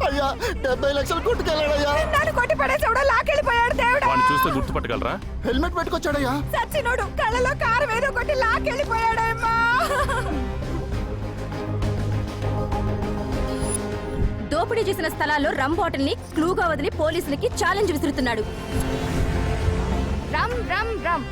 అయ్యా 70 లక్షలు కొట్టుకెళ్ళాడయ్యా. నన్ను కొట్టి పడేసాడు, లాకెళ్ళిపోయాడు దేవుడా. వాడిని చూస్తే గుర్తుపట్టగలరా? హెల్మెట్ పెట్టుకొచ్చాడయ్యా. సచ్చినోడు కళ్ళలో కారం ఏదో కొట్టి లాకెళ్ళిపోయాడమ్మా. దోపిడీ చేసిన స్థలాల్లో రమ్ బాటిల్ ని క్లూగా వదిలి పోలీసులకి ఛాలెంజ్ విసురుతున్నాడు. రమ్ రమ్ రమ్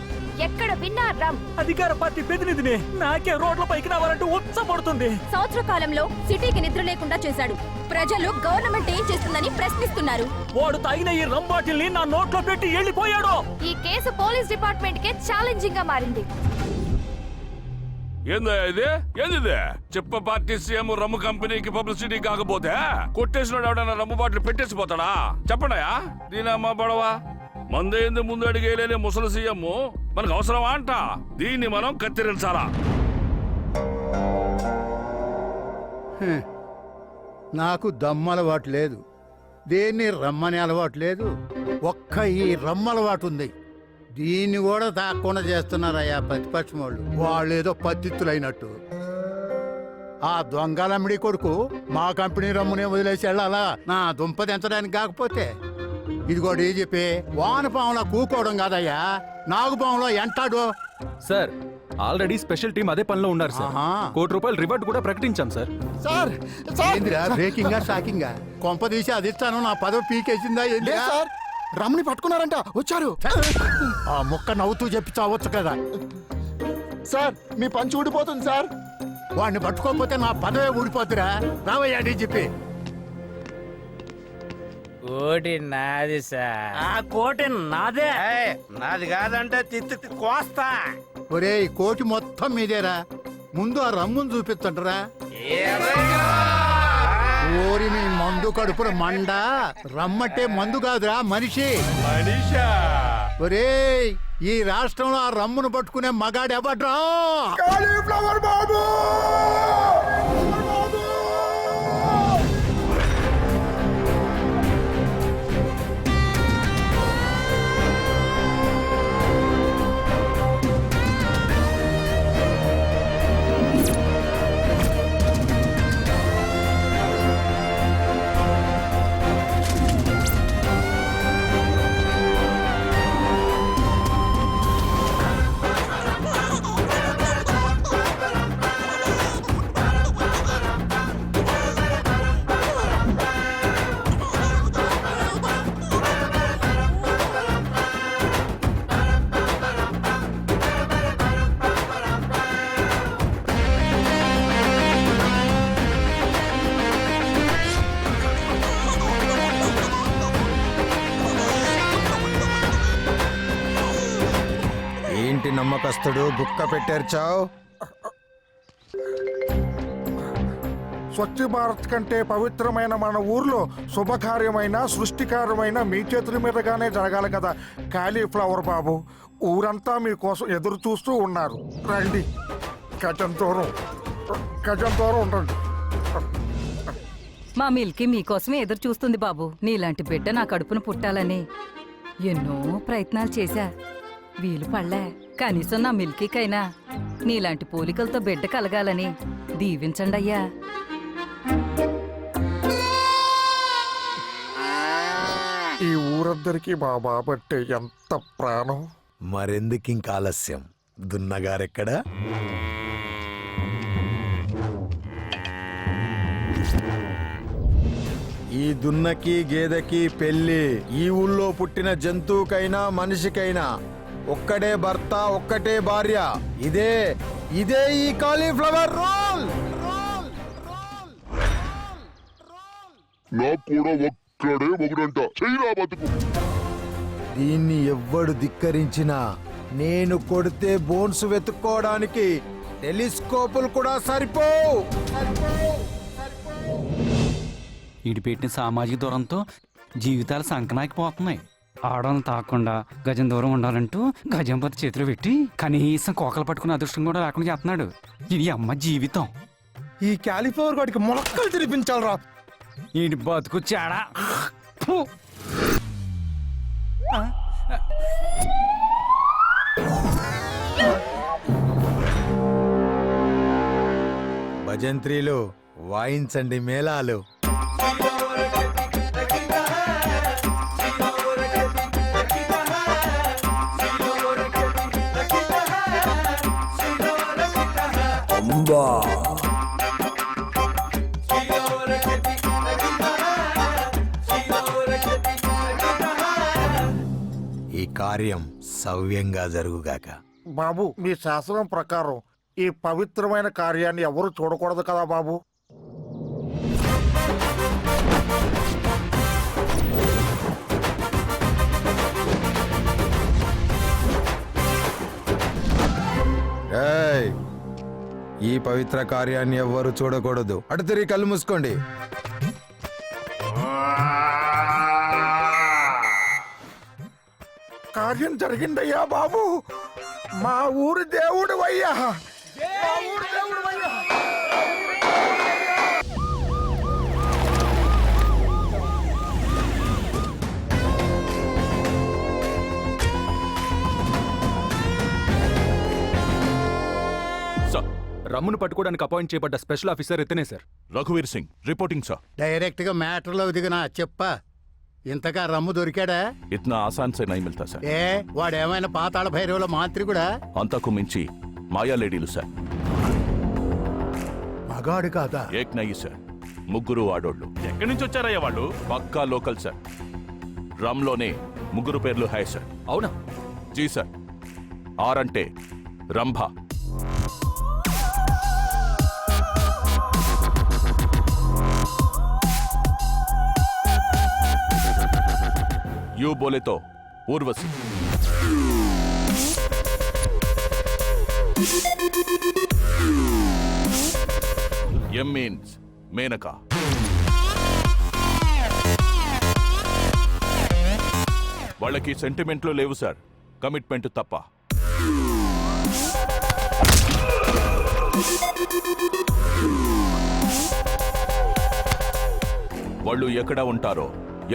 ఎక్కడ విన్నా రమ్. అధికార పార్టీ ప్రతినిధిని నాకే రోడ్ల పైకి రావాలంటూ ఉత్సపడుతుంది. సంవత్సర కాలంలో సిటీకి నిద్ర లేకుండా చేశాడు. ప్రజలు గవర్నమెంట్ ఏం చేస్తుందని ప్రశ్నిస్తున్నారు. వాడు తాగిన ఈ రమ్ బాటిల్ ని నా నోట్లో పెట్టి వెళ్ళిపోయాడు. ఈ కేసు పోలీస్ డిపార్ట్మెంట్ కే ఛాలెంజింగ్ గా మారింది. ఏందా ఇది? ఏంది చెప్ప పార్టీ సీఎం రమ్ము కంపెనీకి పబ్లిసిటీ కాకపోతే కొట్టేసినాడు ఎవడన్నా రమ్ము బాటిల్ పెట్టేసిపోతాడా? చెప్పండియా. దీనమ్మా బడవా మందేంది ముందు అడిగేలేని ముసలి సీఎం మనకు అవసరమా అంట. దీన్ని మనం కత్తిరించాలా? నాకు దమ్ము అలవాటు లేదు, దేన్ని రమ్మని అలవాటు లేదు, ఒక్క ఈ రమ్మ అలవాటు ఉంది. దీన్ని కూడా తాకుండా చేస్తున్నారయ్యా ప్రతిపక్షం వాళ్ళు ఏదో పత్తిత్తులైనట్టు. ఆ దొంగలమ్మిడి కొడుకు మా కంపెనీ రమ్మునే వదిలేసి వెళ్ళాలా నా దుంప దించడానికి? కాకపోతే ఇదిగో డీజీపీ వానపాములా కూకోవడం కాదయ్యా, నాగుపాములో ఎంటాడు. సార్ ఆల్రెడీ స్పెషల్ టీం అదే పనిలో ఉన్నారు సార్. ₹1 రివార్డ్ కూడా ప్రకటించాం సార్. సార్ ఏందిరా బ్రేకింగా షాకింగా? కొంప తీసి అది ఇస్తాను నా పదవి పీకేసిందా ఏంటి? సార్ రమ్ని పట్టుకున్నారంట, వచ్చారు. ఆ ముక్క నవ్వుతూ చెప్పి చావచ్చు కదా. సార్ మీ పంచి ఊడిపోతుంది సార్. వాడిని పట్టుకోకపోతే నా పదవే ఊడిపోతురా. రావయ్యా డీజీపీ. కోటి నాది సార్. ఆ కోటి నాదే. నాది కాదంటే తిత్తి కోస్తా. ఒరేయ్ కోటి మొత్తం మీదేరా, ముందు ఆ రమ్మును చూపిస్తుంటరా. ఓరి మీ మందు కడుపుల మండ, రమ్మంటే మందు కాదురా మనిషి. ఒరేయ్ ఈ రాష్ట్రంలో ఆ రమ్మును పట్టుకునే మగాడు ఎవడ్రా? కాలీఫ్లవర్ బాబు. ఏంటి నమ్మకస్తుడు బుక్క పెట్టేర్చావు? స్వచ్ఛ భారత్ కంటే పవిత్రమైన మన ఊర్లో శుభకార్యమైన సృష్టికార్యమైన మీ చేతుల మీదగానే జరగాలి కదా కాలీఫ్లవర్ బాబు. ఊరంతా మీకోసం ఎదురు చూస్తూ ఉన్నారు. రండి, గజం దూరం ఉండండి. మా మిల్కీ మీకోసమే ఎదురు చూస్తుంది బాబు. నీలాంటి బిడ్డ నా కడుపున పుట్టాలని ఎన్నో ప్రయత్నాలు చేశా, వీలు పడలే. కనీసం నా మిల్కీకైనా నీలాంటి పోలికలతో బిడ్డ కలగాలని దీవించండి అయ్యా. ఈ ఊరందరికీ మా బాబట్టే ఎంత ప్రాణం. మరెందుకింక ఆలస్యం? దున్నగారెక్కడా? ఈ దున్నకి గేదెకి పెళ్లి. ఈ ఊళ్ళో పుట్టిన జంతువుకైనా మనిషికైనా ఒక్కడే భర్త, ఒక్కటే భార్య. ఇదే ఈ కాలీఫ్లవర్ రూల్. ఒక్కడే ఒకడంట చైనా బతుకు. దీన్ని ఎవ్వడు ధిక్కరించినా నేను కొడితే బోన్స్ వెతుక్కోవడానికి టెలిస్కోపులు కూడా సరిపోవు. ఈడిపెట్టిన సామాజిక దూరంతో జీవితాలు సంకనాకిపోతున్నాయి. ఆడవాళ్ళని తాకుండా గజం దూరం ఉండాలంటూ గజం పత్తి చేతిలో పెట్టి కనీసం కోకలు పట్టుకునే అదృష్టం కూడా లేకుండా చేస్తున్నాడు. ఇది అమ్మ జీవితం. ఈ కాలీఫ్లవర్ వాడికి మొలక్కలు తినిపించాలరా. ఈడి బతుకు చాడా. భజంత్రీలు వాయించండి మేళాలు. ఈ కార్యం సవ్యంగా జరుగుగాక. బాబు మీ శాసనం ప్రకారం ఈ పవిత్రమైన కార్యాన్ని ఎవరు చూడకూడదు కదా బాబు? ఏయ్, ఈ పవిత్ర కార్యాన్ని ఎవ్వరు చూడకూడదు. అటు తిరిగి కళ్ళు మూసుకోండి. కార్యం జరిగిందయ్యా బాబు. మా ఊరి దేవుడు అయ్యా. మా ఊరి దేవుడు అయ్యా. సార్, రమ్మును పట్టుకోవడానికి అపాయింట్ చేయబడ్డ స్పెషల్ ఆఫీసర్ ఇతనే సార్. రఘువీర్ సింగ్ రిపోర్టింగ్ సార్. డైరెక్ట్ గా మ్యాటర్లో దిగినా చెప్పా. ఇంతగా రమ్ము దొరికాడా? ఇतना आसान से नहीं मिलता సార్. ఏ వాడేమైనా పాతాళ భైరవుల మాంత్రికుడా? అంతకు మించి మాయా లేడీలు సార్. మగాడు కాదా? ఏక్ నయ్యి సార్, ముగ్గురు ఆడోళ్ళు. ఎక్కడి నుంచి వచ్చారయ్యా వాళ్ళు? పక్కా లోకల్ సార్. రమ్లోనే ముగ్గురు పేర్లు హాయ్ సార్. అవునా? జీ సార్. ఆర్ అంటే రంభ, యూ బోలే తో ఊర్వశి, ఎం మీన్స్ మేనక, వాళ్ళకి సెంటిమెంట్లు లేవు సార్, కమిట్మెంట్ తప్ప. వాళ్ళు ఎక్కడ ఉంటారో,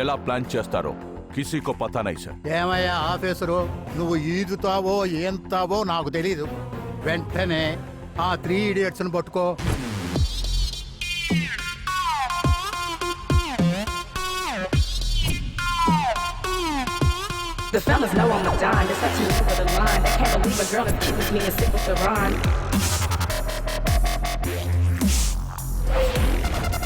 ఎలా ప్లాన్ చేస్తారో కిసీకో పతా నై సార్. ఏమయ్యా ఆఫీసరు, నువ్వు ఈదుతావో ఏంతావో నాకు తెలీదు. వెంటనే ఆ 3 idiots పట్టుకో. The fellas know I'm a dime. It's such a move with a line. They can't believe a girl is cute as me and sick with the rhyme.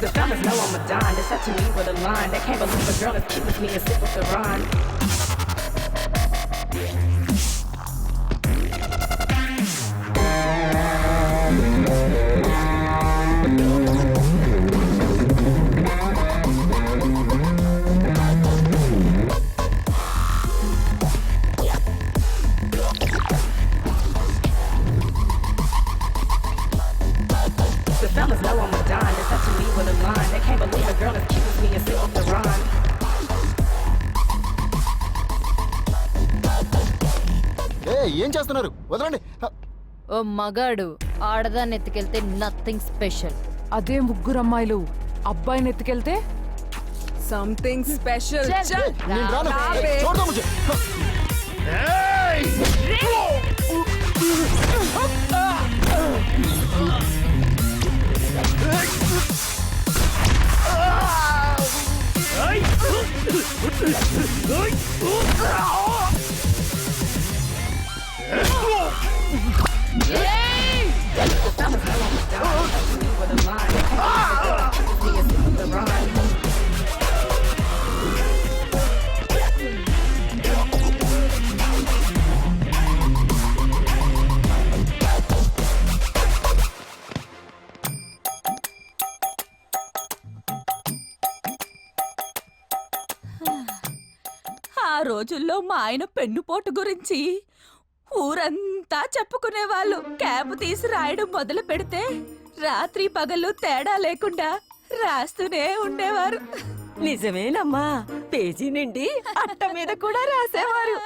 The fellas know I'm a dime. It's such a move with a line. They can't believe a girl is cute as me and sick with the rhyme. The fellas know I'm a dime. It's such a me with a line. They can't believe a girl as cute as me and sick with the rhyme. ఏం చేస్తున్నారు? వదలండి. ఓ మగాడు ఆడదాన్ని ఎత్తుకెళ్తే nothing special. అదే ముగ్గురు అమ్మాయిలు అబ్బాయిని ఎత్తుకెళ్తే something special. నేను రాను. చూడదాం ముझे. ఆ రోజుల్లో మా ఆయన పెన్నుపోటు గురించి ఊరంతా చెప్పుకునేవాళ్ళు. క్యాబ్ తీసి రాయడం మొదలు పెడితే రాత్రి పగలు తేడా లేకుండా రాస్తూనే ఉండేవారు. నిజమేనమ్మా, పేజీ నిండి అట్ట మీద కూడా రాసేవారు.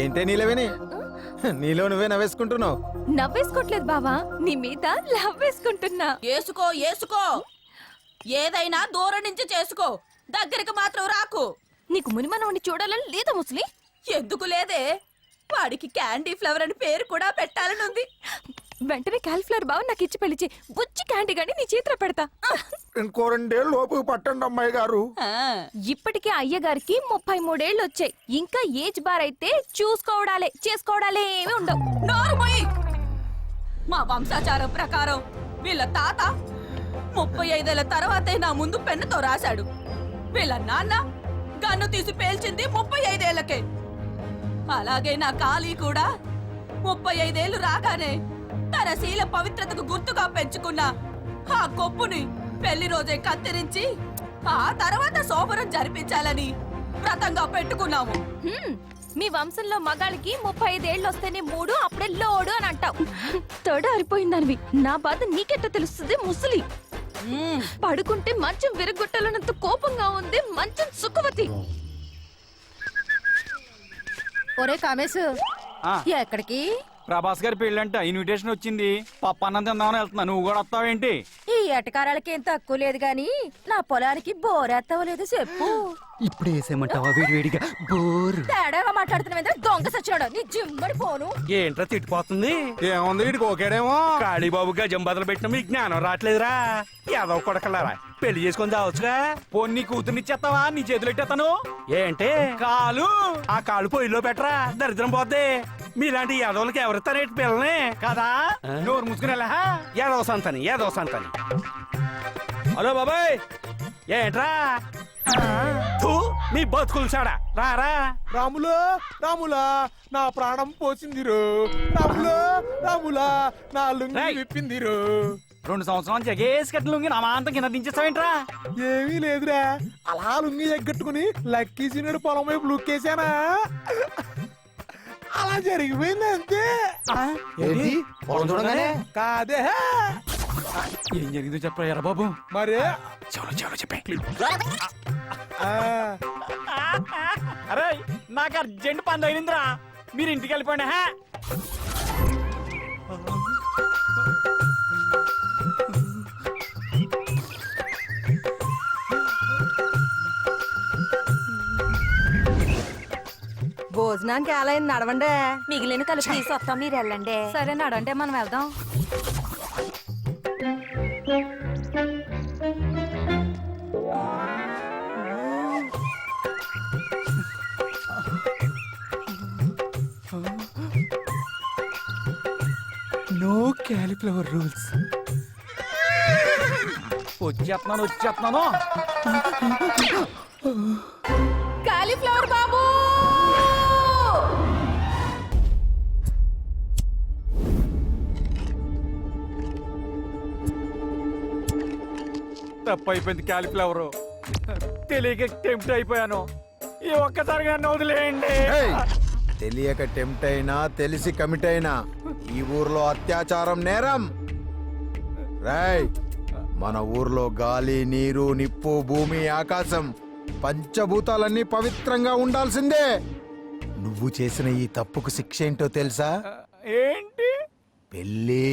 ఏంటే నీలవేని నీలో నువ్వే నవ్వేసుకుంటున్నావు. నవ్వేసుకోవట్లేదు బావా, నీ మీద లవ్ వేసుకుంటున్నా. ఏసుకో ఏసుకో, ఏదైనా దూరం నుంచి చేసుకో, దగ్గరికి మాత్రం రాకు. నీకు మునిమనవని చూడాలని లేదా ముసలి? ఎందుకు లేదే, వాడికి క్యాండీ ఫ్లవర్ అని పేరు కూడా పెట్టాలనుంది. వెంటనే క్యాలిఫ్లవర్ బావ నాకు ఇచ్చి పెళ్లిచి బుజ్జి క్యాండీ గాని నీ చేతిలో పెడతా. ఇంకో 2 ఏళ్ళు లోపు పట్టండి అమ్మాయి గారు. ఇప్పటికే అయ్యగారికి 33 ఏళ్ళు వచ్చాయి. ఇంకా ఏజ్ బార్ అయితే చేసుకోవడాలే ఏమీ ఉండవు. నోరు మూయి. మా వంశాచారం ప్రకారం వీళ్ళ తాత 35 ఏళ్ల తర్వాతే నా ముందు పెన్నుతో రాశాడు. వీళ్ళ నాన్న గన్ను తీసి పేల్చింది 35 ఏళ్లకే. అలాగే నా కాళీ కూడా 35 ఏళ్లు రాగానే తన శీల పవిత్రతకు గుర్తుగా పెంచుకున్న ఆ కొప్పుని పెళ్లి రోజే కత్తిరించి ఆ తర్వాత శోభనం జరిపించాలని వ్రతంగా పెట్టుకున్నాము. మీ వంశంలో మగాళ్ళకి 35 ఏళ్ళు వస్తేనే 3 అప్పుడే లోడు అని అంటావు. తొడ అరిపోయిందనివి నా బాధ నీకెట్ట తెలుస్తుంది ముసలి? పడుకుంటే మంచం విరగొట్టాలన్నంత కోపంగా ఉంది మంచం సుఖవతి. ఒరే కామేశ్, ఎక్కడికి? ప్రభాస్ గారి పెళ్ళంట, ఇన్విటేషన్ వచ్చింది. పప్పు అన్నం తిందామని వెళ్తున్నా, నువ్వు కూడా వస్తావేంటి? ఈ ఎటకారాలకి ఏం తక్కువ లేదు గాని నా పొలానికి బోరెత్తవలేదు చెప్పు. ఇప్పుడు వేసేయమంటావా వేడివేడిగా? బోరు తేడాగా మాట్లాడుతున్నా దొంగ సచ్చాడు నీ జిమ్మడి పోను. ఏంట్రా తిట్టిపోతుంది? ఏముంది వీడికి ఓకేడేమో. కాళీబాబు గజం బదులు పెట్టిన మీకు జ్ఞానం రావట్లేదురా? యాదవ్ కొడకలారా, పెళ్లి చేసుకొని చావచ్చుగా. పొన్ని కూతుర్నిచ్చేస్తావా? నీ చేతులు ఎట్టేస్తాను. ఏంటి కాలు ఆ కాళ్ళు పొయ్యిలో పెట్టరా, దరిద్రం పోద్ది. మీలాంటి యాదవులకి ఎవరిస్తారేంటి పిల్లని కదా? నోరు మూసుకునేలా యాదవ సంతని. హలో బాబాయ్, ఏంట్రా? థూ, మీ బతుకులు చాడా రారా. రాములా నా ప్రాణం పోసిందిరు. రాములా నా లుంగి విప్పిందిరు. 2 సంవత్సరాలు జగేసి కట్టిన నా మాంతం కింద దించేస్తావేంట్రా? ఏమీ లేదురా, అలా లుంగి ఎగ్గట్టుకుని లక్కీ సీనుడు పొలం వైపు లుక్కేసానా, అలా జరిగిపోయింది అంతే. ఏంటి పొలం చూడగానే? కాదే, ఏం జరిగిందో చెప్పరా ఎర్ర బాబు? మరే చెవులో చెప్పే. ఆ, అరే నాకు అర్జెంట్ పని తగిలిందిరా, మీరు ఇంటికి వెళ్ళిపోండి. భోజనానికి ఎలా అయింది? నడవండి. మిగిలిన కలిపి తీసుకొస్తాం, మీరు వెళ్ళండి. సరే నడంటే మనం వెళ్దాం. No cauliflower rules. వచ్చేస్తున్నాను. కాలీఫ్లవర్ బాబు, తప్పు అయిపోయింది. క్యాలిఫ్లవర్ తెలియక టెంప్ట్ అయిపోయాను. ఈ ఒక్కసారిగా నన్ను వదిలేయండి. తెలియక టెంప్ట్ అయినా తెలిసి కమిట్ అయినా ఈ ఊర్లో అత్యాచారం నేరం. రాయ్, మన ఊర్లో గాలి, నీరు, నిప్పు, భూమి, ఆకాశం పంచభూతాలన్నీ పవిత్రంగా ఉండాల్సిందే. నువ్వు చేసిన ఈ తప్పుకు శిక్ష ఏంటో తెలుసా? ఏంటి? పెళ్ళి.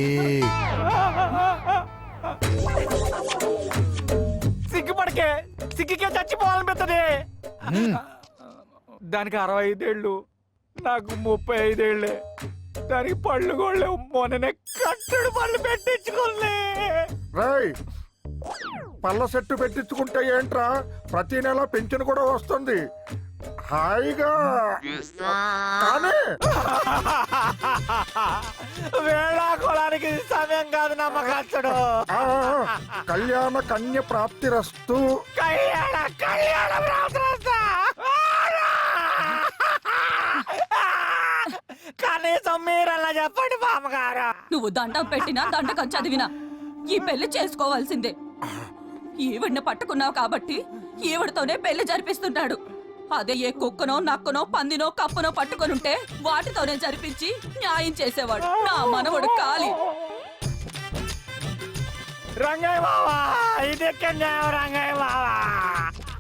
సిగ్గుపడకే, సిగ్గుకే చచ్చిపోవాలనిపిస్తుంది. దానికి 65 ఏళ్ళు, నాకు 35 ఏళ్ళే. దానికి పళ్ళు కూడా మొన్ననే కట్టడు పళ్ళు పెట్టించుకోలే. రేయ్, పళ్ళ సెట్టు పెట్టించుకుంటే ఏంట్రా, ప్రతి నెల పెన్షన్ కూడా వస్తుంది హాయిగా. కానీ వేళాకోళానికి సమయం కాదు నమ్మకచ్చడు. కళ్యాణ కన్య ప్రాప్తి రస్తు. కళ్యాణ ప్రాప్తి రస్తు. కనీసం మీరలా చెప్పండి బామ్మగారు. నువ్వు దండం పెట్టినా దండకం చదివినా ఈ పెళ్లి చేసుకోవాల్సిందే. ఈవిడ్ని పట్టుకున్నావు కాబట్టి ఈవిడతోనే పెళ్లి జరిపిస్తున్నాడు. అదే ఏ కుక్కనో, నక్కనో, పందినో, కప్పనో పట్టుకొనుంటే వాటితోనే జరిపించి న్యాయం చేసేవాడు నా మనవడు కాళీ. రంగయ్య బావా, ఇదెక్కడ న్యాయం రంగయ్య బావా?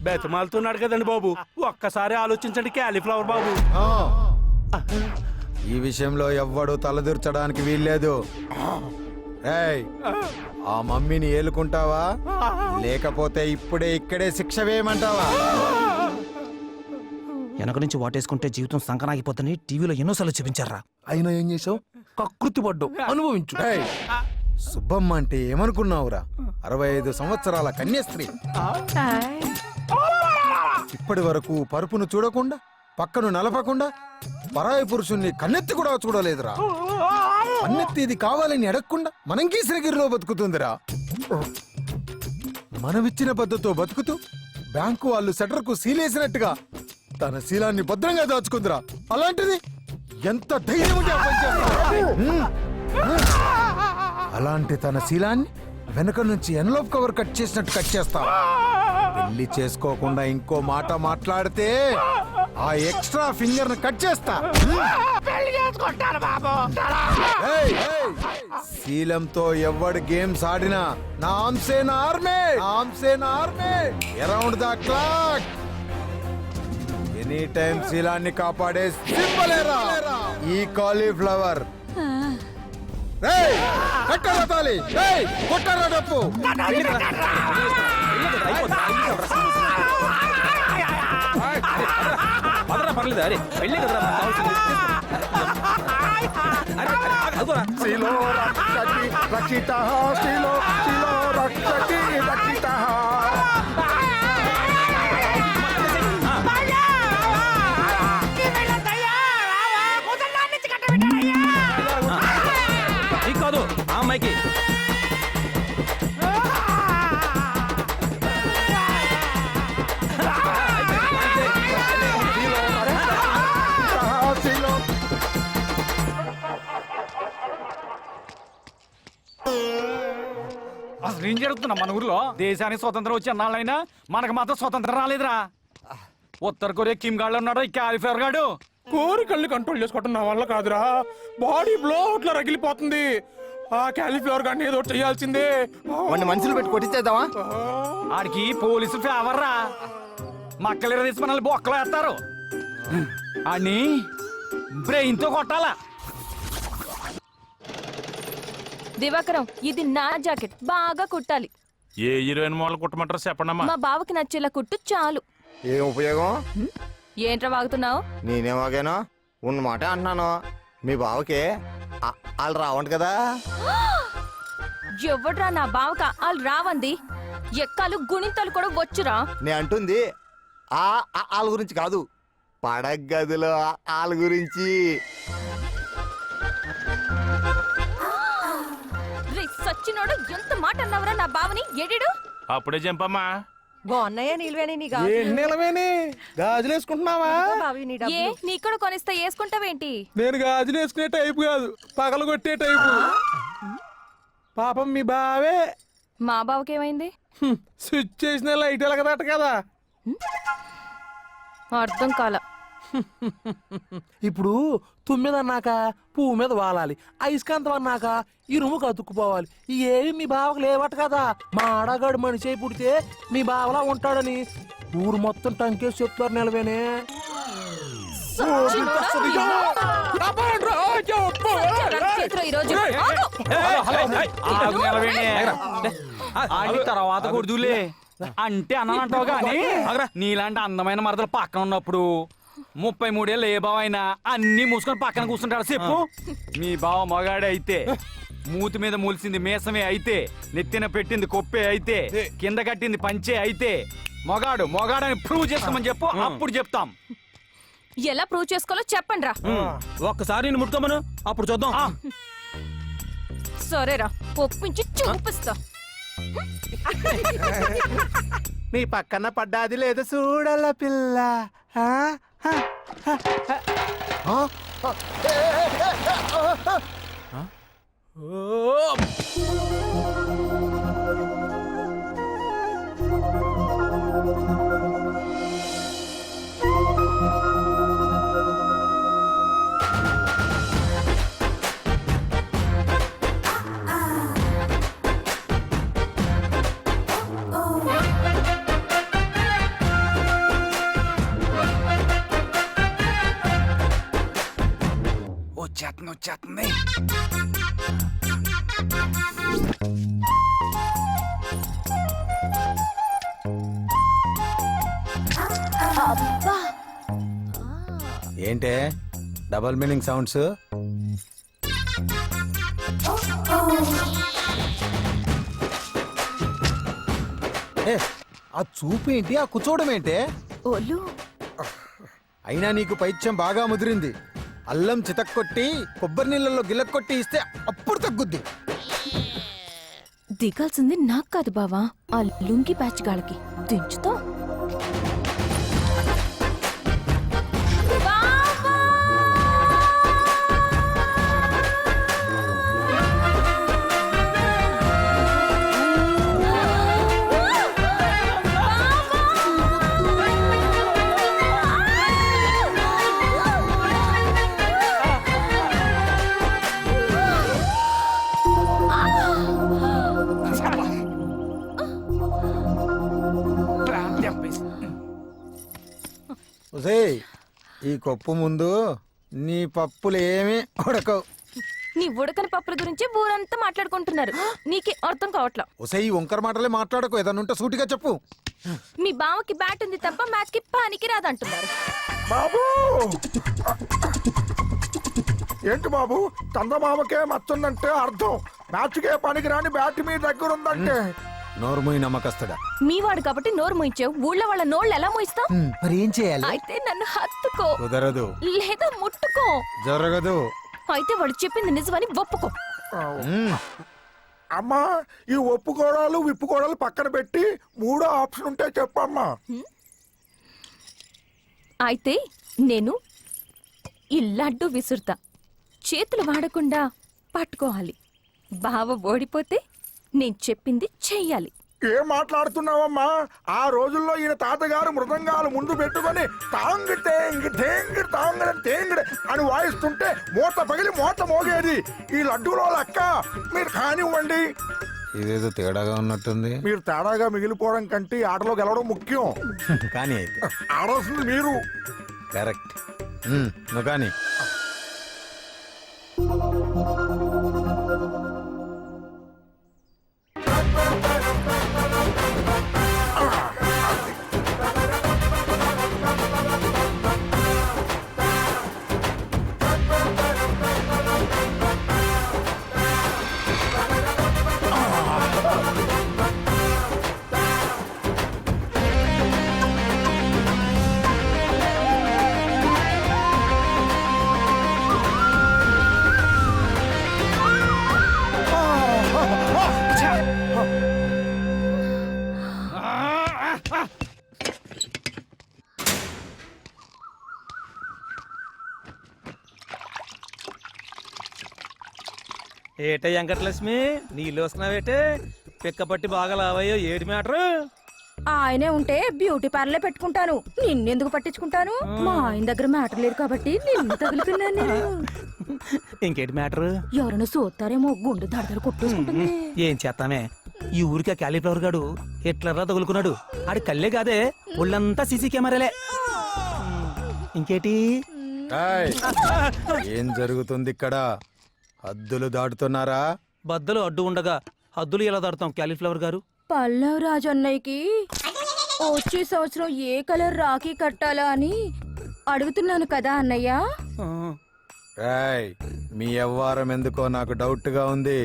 బెతమాలుతున్నాడు కదండి బాబు, ఒక్కసారి ఆలోచించండి క్యాలీఫ్లవర్ బాబు. ఈ విషయంలో ఎవ్వడు తలదూర్చడానికి వీల్లేదు. ఏయ్, ఆ మమ్మీని ఏలుకుంటావా లేకపోతే ఇప్పుడే ఇక్కడే శిక్ష వేయమంటావా? వెనక నుంచి వాటేసుకుంటే జీవితం సంకనాగిపోతుంది టీవీలో ఎన్నోసార్లు చూపించారా. అయినా ఏం చేసావు? కకృతి పడ్డు, అనుభవించు. ఏయ్, సుబ్బమ్మ అంటే ఏమనుకున్నావురా? 65 సంవత్సరాల కన్యాస్త్రీ. ఇప్పటి వరకు పరుపును చూడకుండా, పక్కను నలపకుండా, పరాయి పురుషుణ్ణి కన్నెత్తి కూడా చూడలేదురా. కన్నెత్తి ఇది కావాలని అడగకుండా మనం గీసిన గిరిలో బతుకుతుందిరా. మనమిచ్చిన పద్ధతితో బతుకుతూ బ్యాంకు వాళ్ళు షట్టర్కు సీలేసినట్టుగా తన శీలాన్ని భద్రంగా దాచుకుందిరా. అలాంటిది ఎంత ధైర్యం ఉంటే ఆ పని చేస్తావురా? అలాంటి తన శీలాన్ని వెనక నుంచి ఎన్లోప్ కవర్ కట్ చేసినట్టు కట్ చేస్తావు. పెళ్లి చేసుకోకుండా ఇంకో మాట మాట్లాడితే ఆ ఎక్స్ట్రా ఫింగర్ ను కట్ చేస్తా. ఏయ్, శీలంతో ఎవడు గేమ్స్ ఆడినా నామ్సేన army around the clock any time శీలాన్ని కాపాడే సింబలేరా ఈ కాలీఫ్లవర్. కట్టరా తాలి, కొట్టరా డప్పు. పర్లేదు, అరే వెళ్ళే కదరా మనకు కావాల్సింది. శిలో రక్షతి రక్షితః, శిలో రక్షతి రక్షితః. నీకు కాదు ఆ అమ్మాయికి. అసలు ఏం జరుగుతున్నా మన ఊర్లో? దేశానికి స్వతంత్రం వచ్చి అన్నాళ్ళైనా మనకు మాత్రం స్వతంత్రం రాలేదురా. ఉత్తర కొరియా కిమ్ గాడు ఉన్నాడు, ఈ క్యాలిఫైర్ గాడు. కోరికల్ని కంట్రోల్ చేసుకోవటం నా వల్ల కాదురా. బాడీ బ్లో అట్లా రగిలిపోతుంది. ఆ క్యాలీఫ్లవర్ గాని ఏదో చేయాల్సిందే. వాడిని మనుషులు పెట్టి కొట్టించేద్దామా? ఆడికి పోలీసులు ఫేవర్ రా. మక్కలు తీసి మనల్ని బొక్కలు వేస్తారు. ఆడిని బ్రెయిన్ తో కొట్టాలా. దివాకరం, ఇది నా జాకెట్, బాగా కుట్టాలి. ఏ హీరోయిన్ మోడల్ కుట్టమంటారు చెప్పండమ్మా. మా బావకి నచ్చేలా కుట్టు చాలు. ఏం ఉపయోగం? ఏంట్రా వాగుతున్నావు? నేనేమాగానో ఉన్న మాట అంటున్నాను. మీ బావకి వాళ్ళు రావంట కదా. ఎవడ్రా నా బావక వాళ్ళు రావంది? ఎక్కాలు గుణింతలు కూడా వచ్చురా. నేను అంటుంది వాళ్ళ గురించి కాదు, పడగదిలో వాళ్ళ గురించి. సచ్చినోడు ఎంత మాట అన్నవరా నా బావని? ఎడిడు అప్పుడే చంపమ్మా. నిలవేని గాజులు వేసుకుంటున్నావా? ఏ నీ కూడా కొనిస్తా, వేసుకుంటావేంటి? నేను గాజులు వేసుకునే టైపు కాదు, పగలు కొట్టే టైపు. పాపం మీ బావే. మా బావకేమైంది? స్విచ్ చేసిన లైట్ ఎలగదట కదా. అర్థం కాల. ఇప్పుడు 9 అన్నాక పువ్వు మీద వాలాలి, అయస్కాంతం అన్నాక ఇరుముకు అతుక్కుపోవాలి. ఏవి మీ బావకు లేవట కదా. మా ఆడగాడు మనిషి అయి పుడితే మీ బావలా ఉంటాడని ఊరు మొత్తం టంకేసి చెప్తారు. నిలవేనే తర్వాత కొడుదులే అంటే అన్నంటావు గానీ నీలాంటి అందమైన మరదలు పక్కన ఉన్నప్పుడు 33 ఏళ్ళు ఏ బావ అయినా అన్ని మూసుకొని పక్కన కూర్చుంటాడు చెప్పు. మీ బావ మగాడే అయితే, మూతి మీద మూల్సింది మేసమే అయితే, నెత్తిన పెట్టింది కొప్పే అయితే, కింద కట్టింది పంచే అయితే మొగాడు మొగాడని ప్రూవ్ చేస్తామని చెప్పు, అప్పుడు చెప్తాం. ఎలా ప్రూవ్ చేసుకోవాలో చెప్పండి రా. ఒక్కసారి నేను ముట్టుకోమను, అప్పుడు చూద్దాం. సరేరా, ఒప్పించి చూపిస్తా. నీ పక్కన పడ్డాది లేదు చూడాల పిల్ల. వచ్చేస్తుంది ఏంటే డబల్ మీనింగ్ సౌండ్స్? ఆ చూపు ఏంటి, ఆ కూర్చోవడం ఏంటే? ఓలు అయినా నీకు పైత్యం బాగా ముదిరింది. అల్లం చితక్కొట్టి కొబ్బరి నీళ్ళలో గిలక్కొట్టి ఇస్తే అప్పుడు తగ్గుద్ది. దిగాల్సింది నాకు కాదు బావా, ఆ లుంగి బ్యాచ్ గాళ్ళకి దించుతా. ఒసేయ్, ఈ కొప్పు ముందు నీ పప్పులు ఏమీ ఉడకవు. నీ ఉడకని పప్పుల గురించి ఊరంతా మాట్లాడుకుంటున్నారు, నీకే అర్థం కావట్లా. ఒసేయ్, ఈ వంకర మాటలే మాట్లాడకు, ఏదన్నా ఉంటే సూటిగా చెప్పు. మీ బావకి బ్యాట్ ఉంది తప్ప మ్యాచ్ కి పనికి రాదంటున్నారు. బాబు ఏంటి బాబు, చందమామకే మచ్చుందంటే అర్థం మ్యాచ్కే పనికి రాని బ్యాట్ మీ దగ్గర ఉందంటే. నోరుమూయి నమ్మకస్తుడా. మీ వాడు కాబట్టి నోరు మోయించావు, ఊళ్ళో వాళ్ళ నోళ్ళు ఎలా మోయిస్తావు? మరి ఏం చేయాలి? అయితే నన్ను హత్తుకో కుదరదు, లేదా ముట్టుకో. జరగదు. అయితే వాడు చెప్పింది నిజమని ఒప్పుకో. అమ్మా, ఈ ఒప్పుకోడాలు విప్పుకోడాలు పక్కన పెట్టి మూడో ఆప్షన్ ఉంటే చెప్పమ్మా. అయితే నేను ఈ లడ్డు విసురుతా, చేతులు వాడకుండా పట్టుకోవాలి. బావ ఓడిపోతే నేను చెప్పింది చెయ్యాలి. ఏం మాట్లాడుతున్నావమ్మా? ఆ రోజుల్లో ఈయన తాతగారు మృదంగాలు ముందు పెట్టుకొని తాంగ్ తేంగ్ తేంగ్ తాంగ్ తేంగ్ అని వాయిస్తుంటే మూత పగిలి మూత మోగేది. ఈ లడ్డూలో లెక్క మీరు కానివ్వండి. ఇదేదో తేడాగా ఉన్నట్టుంది. మీరు తేడాగా మిగిలిపోవడం కంటే ఈ ఆటలో గెలవడం ముఖ్యం. కానీ ఆడాల్సింది మీరు. కరెక్ట్. నువ్వు కానీ ఏటే వెంకటలక్ష్మి, నీళ్ళు వస్తున్నావేటే? పిక్కపట్టి బాగా లావయ్యో, ఏటి మ్యాటర్? ఆయనే ఉంటే బ్యూటీ పార్లర్ పెట్టుకుంటాను, నిన్నెందుకు పట్టించుకుంటాను? మా ఆయన దగ్గర మ్యాటర్ లేదు కాబట్టి నిన్ను తగులుకున్నాను నేను. ఇంకేటి మ్యాటర్? ఎవరైనా చూస్తారేమో, గుండె దడదలు కొట్టేసుకుంటుంది. ఏం చేస్తామే, ఈ ఊరికి ఆ క్యాలీఫ్లవర్ గాడు ఎట్లరా తగులుకున్నాడు. ఆడి కళ్ళే కాదే, ఒళ్ళంతా సీసీ కెమెరాలే. ఇంకేటి? ఏం జరుగుతుంది ఇక్కడ? హద్దులు దాటుతున్నారా? బద్దలు అడ్డు ఉండగా హద్దులు ఎలా దాడుతాం క్యాలీఫ్లవర్ గారు? పల్లవ్ రాజు అన్నయ్యకి వచ్చే సంవత్సరం ఏ కలర్ రాఖీ కట్టాలా అని అడుగుతున్నాను కదా అన్నయ్య. రాయ్, మీ వ్యవహారం ఎందుకో నాకు డౌట్ గా ఉంది.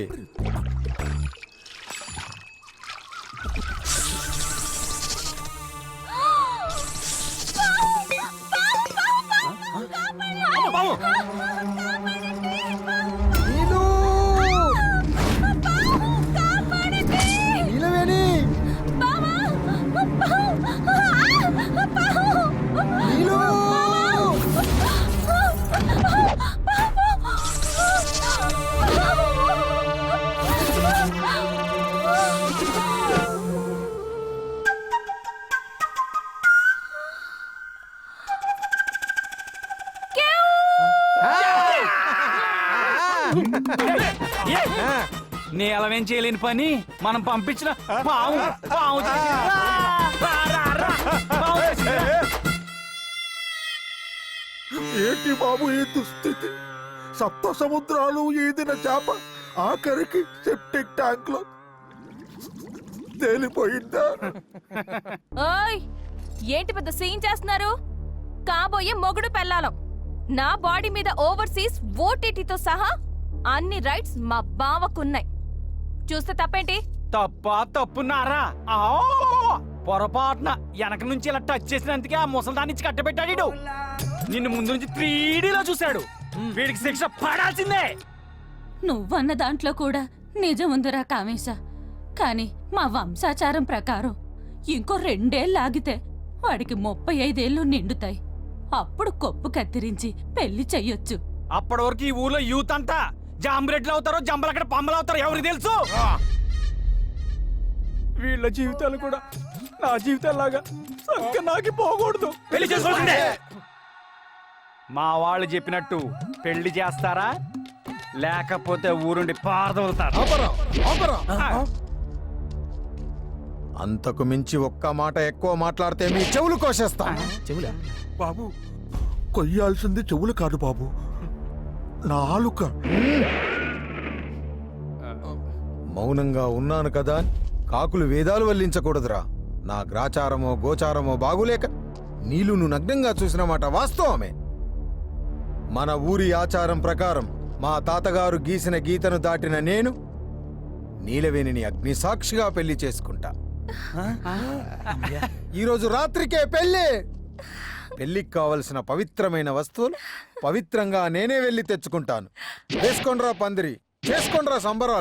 నేలవేం చేయలేని పని మనం పంపించిన పాము పాము చేసింది. రా, రా, రా. పాము చేసింది. ఏంటి బాబు ఈ దుస్థితి? సప్త సముద్రాలు ఈదిన చేప ఆఖరికి సెప్టిక్ ట్యాంక్ లో తేలిపోయిందా? ఓయ్ ఏంటి పెద్ద సీన్ చేస్తున్నారు? కాబోయే మొగుడు పెళ్ళాలం. నా బాడీ మీద ఓవర్సీస్ ఓటీటీతో సహా అన్ని రైట్స్ మా బావకున్నాయి. చూస్తే తప్పేంటి? తప్పున్నారా పొరపాటున వెనక నుంచి ఇలా టచ్ చేసినందుకే ఆ ముసల్దాన్ని ఇచ్చి కట్టబెట్టాడు ఈడు. నిన్ను ముందు నుంచి 3Dలో చూశాడు. వీడికి శిక్ష పడాల్సిందే. నువ్వన్న దాంట్లో కూడా నిజం ఉందిరా కామేశ. కాని మా వంశాచారం ప్రకారం ఇంకో 2 ఏళ్ళు ఆగితే వాడికి 35 ఏళ్ళు నిండుతాయి. అప్పుడు కొప్పు కత్తిరించి పెళ్లి చెయ్యొచ్చు. అప్పటి వరకు ఈ ఊర్లో యూత్ అంతా జాంబరెడ్లు అవుతారో జంబలక్కడ పంబలు అవుతారో ఎవరికి తెలుసు. వీళ్ళ జీవితాలు కూడా నా జీవితాలాగా సంకనాకి పోకూడదు. పెళ్లి చేసుకోండి. మా వాళ్ళు చెప్పినట్టు పెళ్లి చేస్తారా లేకపోతే ఊరుండి పారదవుతారు. అంతకు మించి ఒక్క మాట ఎక్కువ మాట్లాడితే మీ చెవులు కోసేస్తా. బాబు కొయ్యాల్సింది చెవులు కాదు బాబు, నాలుక. మౌనంగా ఉన్నాను కదా కాకులు వేదాలు వల్లించకూడదురా. నా గ్రాచారమో గోచారమో బాగులేక నీలును నగ్నంగా చూసిన మాట వాస్తవమే. మన ఊరి ఆచారం ప్రకారం మా తాతగారు గీసిన గీతను దాటిన నేను నీలవేణిని అగ్ని సాక్షిగా పెళ్లి చేసుకుంటా. ఈరోజు రాత్రికే పెళ్లి. పెళ్లికి కావలసిన పవిత్రమైన వస్తువులు పవిత్రంగా నేనే వెళ్ళి తెచ్చుకుంటాను. వేసుకోండ్రా పందిరి, చేసుకోండ్రా సంబరాలు.